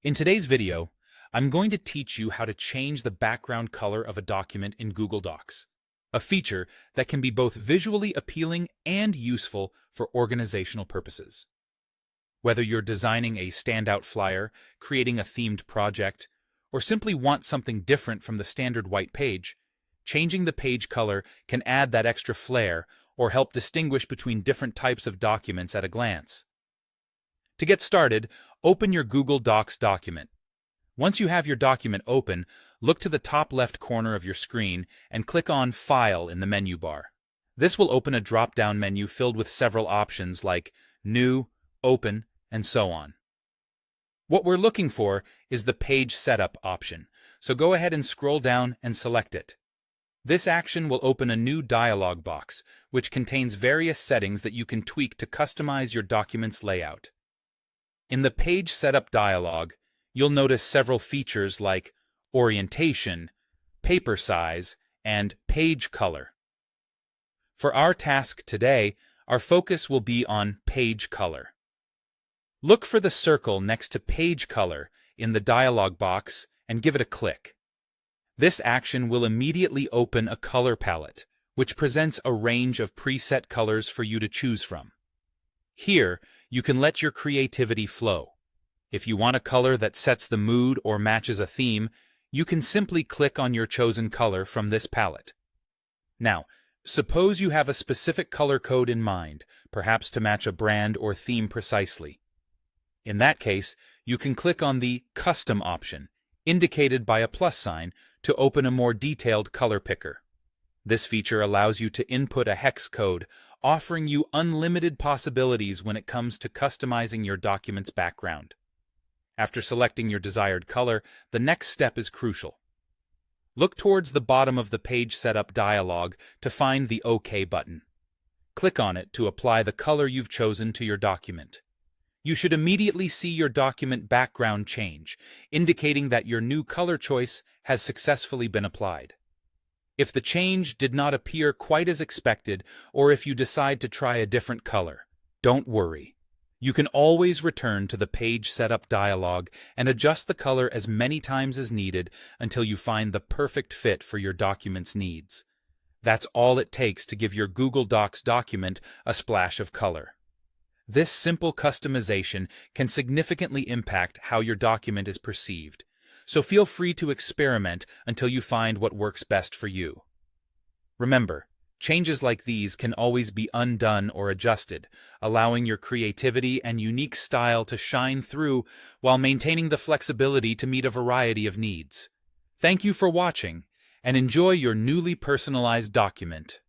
In today's video, I'm going to teach you how to change the background color of a document in Google Docs, a feature that can be both visually appealing and useful for organizational purposes. Whether you're designing a standout flyer, creating a themed project, or simply want something different from the standard white page, changing the page color can add that extra flair or help distinguish between different types of documents at a glance. To get started, open your Google Docs document. Once you have your document open, look to the top left corner of your screen and click on File in the menu bar. This will open a drop-down menu filled with several options like New, Open, and so on. What we're looking for is the Page Setup option, so go ahead and scroll down and select it. This action will open a new dialog box, which contains various settings that you can tweak to customize your document's layout. In the Page Setup dialog, you'll notice several features like orientation, paper size, and page color. For our task today, our focus will be on page color. Look for the circle next to page color in the dialog box and give it a click. This action will immediately open a color palette, which presents a range of preset colors for you to choose from. Here, you can let your creativity flow. If you want a color that sets the mood or matches a theme, you can simply click on your chosen color from this palette. Now, suppose you have a specific color code in mind, perhaps to match a brand or theme precisely. In that case, you can click on the Custom option, indicated by a plus sign, to open a more detailed color picker. This feature allows you to input a hex code, offering you unlimited possibilities when it comes to customizing your document's background. After selecting your desired color, the next step is crucial. Look towards the bottom of the Page Setup dialog to find the OK button. Click on it to apply the color you've chosen to your document. You should immediately see your document background change, indicating that your new color choice has successfully been applied. If the change did not appear quite as expected, or if you decide to try a different color, don't worry. You can always return to the Page Setup dialog and adjust the color as many times as needed until you find the perfect fit for your document's needs. That's all it takes to give your Google Docs document a splash of color. This simple customization can significantly impact how your document is perceived, so feel free to experiment until you find what works best for you. Remember, changes like these can always be undone or adjusted, allowing your creativity and unique style to shine through while maintaining the flexibility to meet a variety of needs. Thank you for watching, and enjoy your newly personalized document.